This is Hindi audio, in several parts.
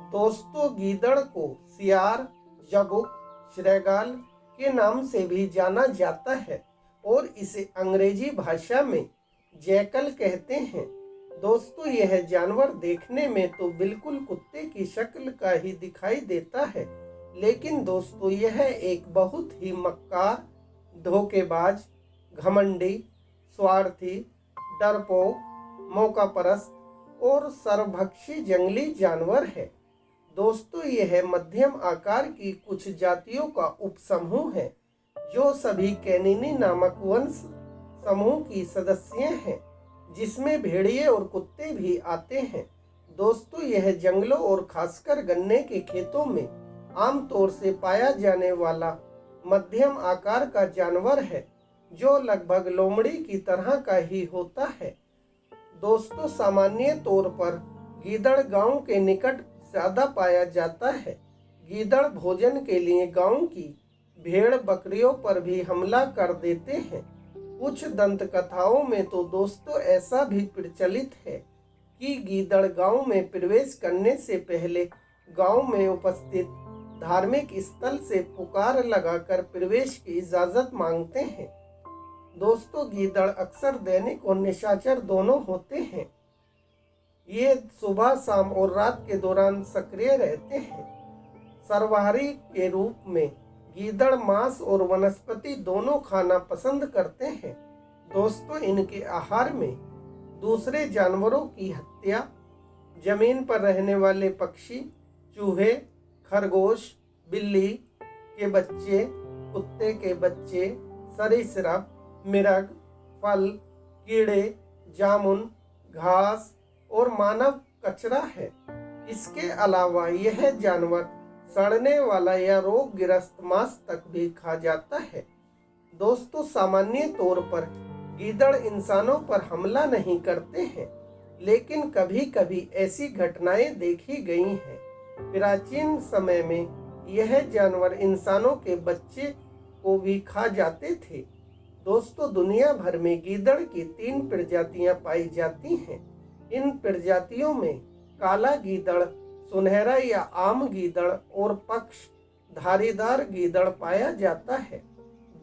दोस्तों, गीदड़ को सियार, जगुक, श्रैगाल के नाम से भी जाना जाता है और इसे अंग्रेजी भाषा में जैकल कहते हैं। दोस्तों, यह जानवर देखने में तो बिल्कुल कुत्ते की शक्ल का ही दिखाई देता है, लेकिन दोस्तों यह एक बहुत ही मक्कार, धोखेबाज, घमंडी, स्वार्थी, डरपोक, मौकापरस्त और सर्वभक्षी जंगली जानवर है। दोस्तों, यह मध्यम आकार की कुछ जातियों का उपसमूह है जो सभी कैनिनी नामक वंश समूह की सदस्य हैं, जिसमें भेड़िए और कुत्ते भी आते हैं। दोस्तों, यह जंगलों और खासकर गन्ने के खेतों में आमतौर से पाया जाने वाला मध्यम आकार का जानवर है जो लगभग लोमड़ी की तरह का ही होता है। दोस्तों, सामान्य तौर पर गीदड़ गांव के निकट ज्यादा पाया जाता है। गीदड़ भोजन के लिए गांव की भेड़ बकरियों पर भी हमला कर देते हैं। कुछ दंत कथाओं में तो दोस्तों ऐसा भी प्रचलित है कि गीदड़ गांव में प्रवेश करने से पहले गांव में उपस्थित धार्मिक स्थल से पुकार लगाकर प्रवेश की इजाजत मांगते हैं। दोस्तों, गीदड़ अक्सर दैनिक और निशाचर दोनों होते हैं। ये सुबह, शाम और रात के दौरान सक्रिय रहते हैं। सर्वहारी के रूप में गीदड़ मांस और वनस्पति दोनों खाना पसंद करते हैं। दोस्तों, इनके आहार में दूसरे जानवरों की हत्या, जमीन पर रहने वाले पक्षी, चूहे, खरगोश, बिल्ली के बच्चे, कुत्ते के बच्चे, सरीसृप, मिर्ग, फल, कीड़े, जामुन, घास और मानव कचरा है। इसके अलावा यह जानवर सड़ने वाला या रोगग्रस्त मांस तक भी खा जाता है। दोस्तों, सामान्य तौर पर गीदड़ इंसानों पर हमला नहीं करते हैं, लेकिन कभी कभी ऐसी घटनाएं देखी गई हैं। प्राचीन समय में यह जानवर इंसानों के बच्चे को भी खा जाते थे। दोस्तों, दुनिया भर में गीदड़ की 3 प्रजातियां पाई जाती हैं। इन प्रजातियों में काला गीदड़, सुनहरा या आम गीदड़ और पक्ष धारीदार गीदड़ पाया जाता है।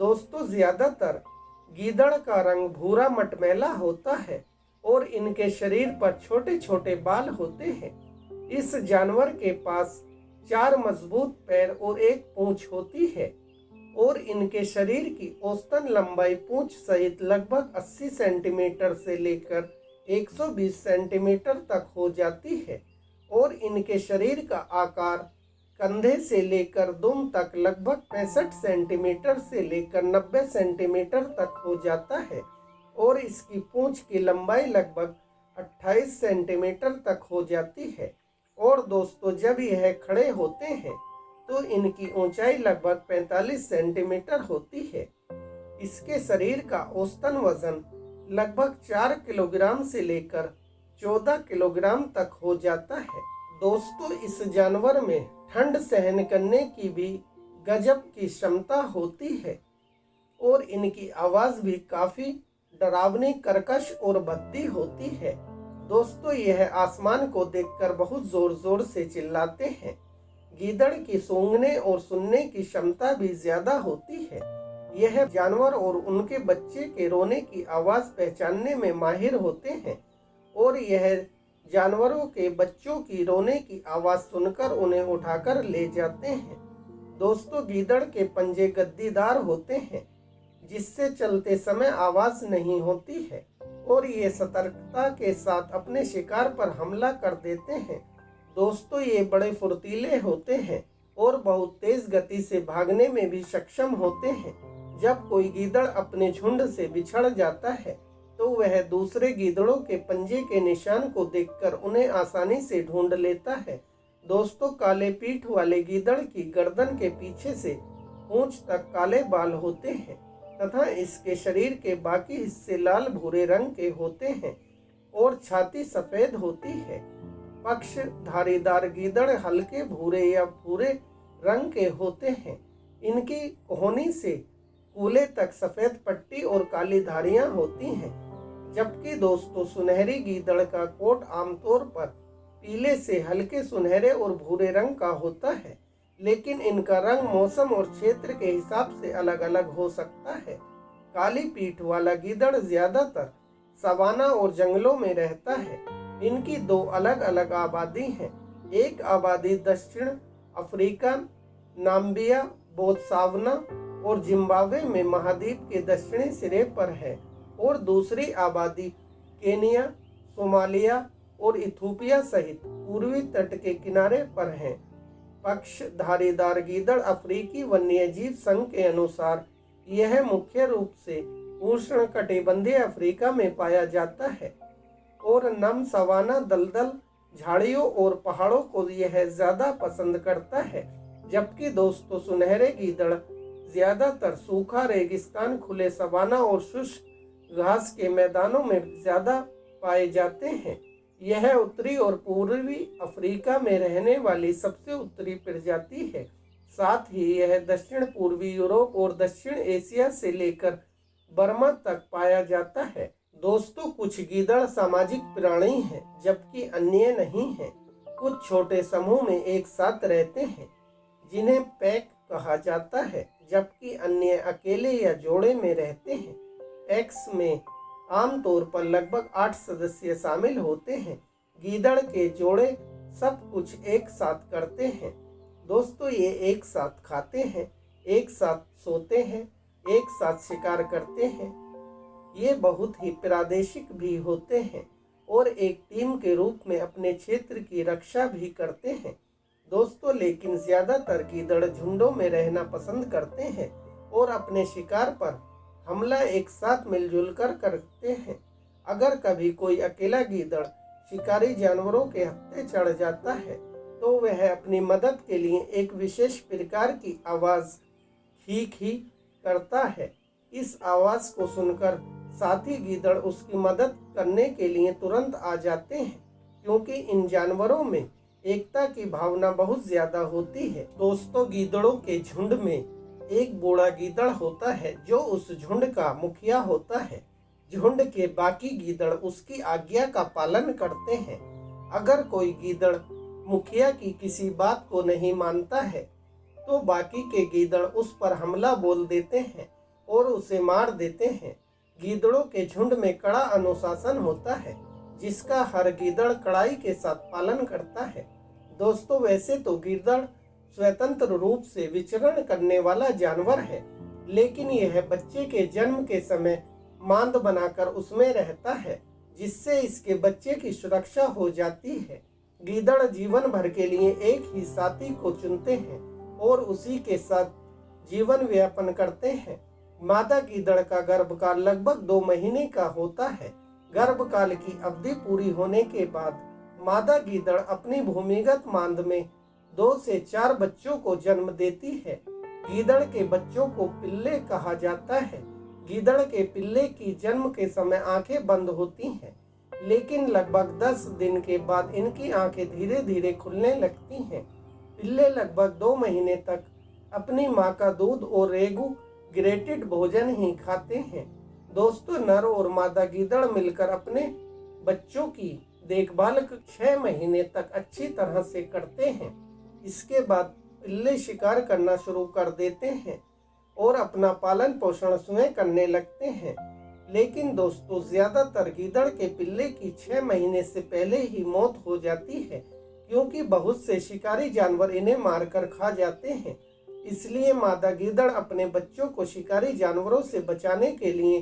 दोस्तों, ज्यादातर गीदड़ का रंग भूरा मटमैला होता है और इनके शरीर पर छोटे छोटे बाल होते हैं। इस जानवर के पास 4 मजबूत पैर और 1 पूंछ होती है और इनके शरीर की औसतन लंबाई पूंछ सहित लगभग 80 सेंटीमीटर से लेकर 120 सेंटीमीटर तक हो जाती है और इनके शरीर का आकार कंधे से लेकर दुम तक लगभग 65 सेंटीमीटर से लेकर 90 सेंटीमीटर तक हो जाता है और इसकी पूंछ की लंबाई लगभग 28 सेंटीमीटर तक हो जाती है। और दोस्तों, जब यह खड़े होते हैं तो इनकी ऊंचाई लगभग 45 सेंटीमीटर होती है। इसके शरीर का औसतन वजन लगभग 4 किलोग्राम से लेकर 14 किलोग्राम तक हो जाता है। दोस्तों, इस जानवर में ठंड सहन करने की भी गजब की क्षमता होती है और इनकी आवाज भी काफी डरावनी, कर्कश और भद्दी होती है। दोस्तों, यह आसमान को देखकर बहुत जोर जोर से चिल्लाते हैं। गीदड़ की सूंघने और सुनने की क्षमता भी ज्यादा होती है। यह जानवर और उनके बच्चे के रोने की आवाज पहचानने में माहिर होते हैं और यह जानवरों के बच्चों की रोने की आवाज सुनकर उन्हें उठाकर ले जाते हैं। दोस्तों, गीदड़ के पंजे गद्दीदार होते हैं जिससे चलते समय आवाज नहीं होती है और ये सतर्कता के साथ अपने शिकार पर हमला कर देते हैं। दोस्तों, ये बड़े फुर्तीले होते हैं और बहुत तेज गति से भागने में भी सक्षम होते हैं। जब कोई गीदड़ अपने झुंड से बिछड़ जाता है तो वह दूसरे गीदड़ों के पंजे के निशान को देखकर उन्हें आसानी से ढूंढ लेता है। दोस्तों, काले पीठ वाले गीदड़ की गर्दन के पीछे से पूंछ तक काले बाल होते हैं तथा इसके शरीर के बाकी हिस्से लाल भूरे रंग के होते हैं और छाती सफेद होती है। पक्ष धारीदार गीदड़ हल्के भूरे या भूरे रंग के होते हैं। इनकी कोहनी से कूले तक सफेद पट्टी और काली धारियां होती हैं, जबकि दोस्तों सुनहरी गीदड़ का कोट आमतौर पर पीले से हल्के सुनहरे और भूरे रंग का होता है, लेकिन इनका रंग मौसम और क्षेत्र के हिसाब से अलग अलग हो सकता है। काली पीठ वाला गीदड़ ज्यादातर सवाना और जंगलों में रहता है। इनकी दो अलग अलग आबादी हैं। एक आबादी दक्षिण अफ्रीका, नाम्बिया, बोत्सवाना और जिम्बाब्वे में महाद्वीप के दक्षिणी सिरे पर है और दूसरी आबादी केनिया, सोमालिया और इथोपिया सहित पूर्वी तट के किनारे पर है। पक्ष धारीदार गीदड़ अफ्रीकी वन्यजीव संघ के अनुसार यह मुख्य रूप से उष्णकटिबंधीय अफ्रीका में पाया जाता है और नम सवाना, दलदल, झाड़ियों और पहाड़ों को यह ज्यादा पसंद करता है। जबकि दोस्तों सुनहरे गीदड़ ज्यादातर सूखा रेगिस्तान, खुले सवाना और शुष्क घास के मैदानों में ज्यादा पाए जाते हैं। यह उत्तरी और पूर्वी अफ्रीका में रहने वाली सबसे उत्तरी प्रजाति है। साथ ही यह दक्षिण पूर्वी यूरोप और दक्षिण एशिया से लेकर बर्मा तक पाया जाता है। दोस्तों कुछ गीदड़ सामाजिक प्राणी हैं, जबकि अन्य नहीं हैं। कुछ छोटे समूह में एक साथ रहते हैं, जिन्हें पैक कहा जाता है, जबकि अन्य अकेले या जोड़े में रहते हैं। पैक्स में आमतौर पर लगभग 8 सदस्य शामिल होते हैं। गीदड़ के जोड़े सब कुछ एक साथ करते हैं। दोस्तों ये एक साथ खाते हैं, एक साथ सोते हैं, एक साथ शिकार करते हैं। ये बहुत ही प्रादेशिक भी होते हैं और एक टीम के रूप में अपने क्षेत्र की रक्षा भी करते हैं। दोस्तों लेकिन ज्यादातर गीदड़ झुंडों में रहना पसंद करते हैं और अपने शिकार पर हमला एक साथ मिलजुल कर करते हैं। अगर कभी कोई अकेला गीदड़ शिकारी जानवरों के हत्थे चढ़ जाता है तो वह अपनी मदद के लिए एक विशेष प्रकार की आवाज खी करता है। इस आवाज को सुनकर साथी गीदड़ उसकी मदद करने के लिए तुरंत आ जाते हैं, क्योंकि इन जानवरों में एकता की भावना बहुत ज्यादा होती है। दोस्तों गीदड़ों के झुंड में एक बूढ़ा गीदड़ होता है जो उस झुंड का मुखिया होता है। झुंड के बाकी गीदड़ उसकी आज्ञा का पालन करते हैं। अगर कोई गीदड़ मुखिया की किसी बात को नहीं मानता है तो बाकी के गीदड़ उस पर हमला बोल देते हैं और उसे मार देते हैं। गीदड़ों के झुंड में कड़ा अनुशासन होता है, जिसका हर गीदड़ कड़ाई के साथ पालन करता है। दोस्तों वैसे तो गीदड़ स्वतंत्र रूप से विचरण करने वाला जानवर है, लेकिन यह बच्चे के जन्म के समय मांद बनाकर उसमें रहता है, जिससे इसके बच्चे की सुरक्षा हो जाती है। गीदड़ जीवन भर के लिए एक ही साथी को चुनते हैं और उसी के साथ जीवन व्यापन करते हैं। मादा गीदड़ का गर्भकाल लगभग 2 महीने का होता है। गर्भकाल की अवधि पूरी होने के बाद मादा गीदड़ अपनी भूमिगत मांद में 2 से 4 बच्चों को जन्म देती है। गीदड़ के बच्चों को पिल्ले कहा जाता है। गीदड़ के पिल्ले की जन्म के समय आंखें बंद होती हैं, लेकिन लगभग 10 दिन के बाद इनकी आंखें धीरे धीरे खुलने लगती हैं। पिल्ले लगभग 2 महीने तक अपनी मां का दूध और रेगू ग्रेटेड भोजन ही खाते हैं। दोस्तों नर और मादा गीदड़ मिलकर अपने बच्चों की देखभाल 6 महीने तक अच्छी तरह से करते हैं। इसके बाद पिल्ले शिकार करना शुरू कर देते हैं और अपना पालन पोषण स्वयं करने लगते हैं। लेकिन दोस्तों ज्यादातर गीदड़ के पिल्ले की 6 महीने से पहले ही मौत हो जाती है, क्योंकि बहुत से शिकारी जानवर इन्हें मारकर खा जाते हैं। इसलिए मादा गीदड़ अपने बच्चों को शिकारी जानवरों से बचाने के लिए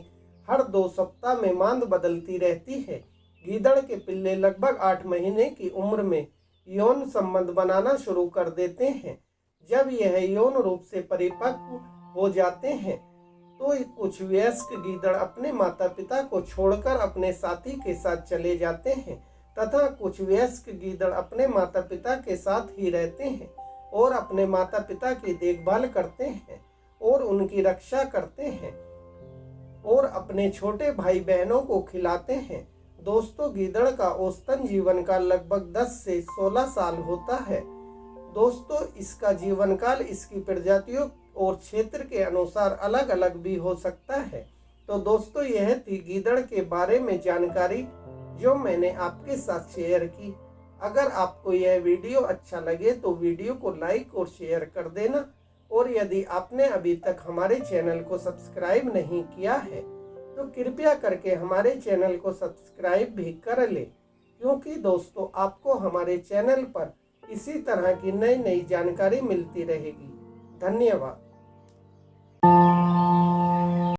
हर 2 सप्ताह में मांद बदलती रहती है। गीदड़ के पिल्ले लगभग 8 महीने की उम्र में यौन संबंध बनाना शुरू कर देते हैं। जब यह यौन रूप से परिपक्व हो जाते हैं तो कुछ वयस्क गीदड़ अपने माता पिता को छोड़कर अपने साथी के साथ चले जाते हैं, तथा कुछ वयस्क गीदड़ अपने माता पिता के साथ ही रहते हैं और अपने माता पिता की देखभाल करते हैं और उनकी रक्षा करते हैं और अपने छोटे भाई बहनों को खिलाते हैं। दोस्तों गीदड़ का औसतन जीवन काल लगभग 10 से 16 साल होता है। दोस्तों इसका जीवन काल इसकी प्रजातियों और क्षेत्र के अनुसार अलग अलग भी हो सकता है। तो दोस्तों यह थी गीदड़ के बारे में जानकारी जो मैंने आपके साथ शेयर की। अगर आपको यह वीडियो अच्छा लगे तो वीडियो को लाइक और शेयर कर देना। और यदि आपने अभी तक हमारे चैनल को सब्सक्राइब नहीं किया है तो कृपया करके हमारे चैनल को सब्सक्राइब भी कर ले, क्योंकि दोस्तों आपको हमारे चैनल पर इसी तरह की नई नई जानकारी मिलती रहेगी। धन्यवाद।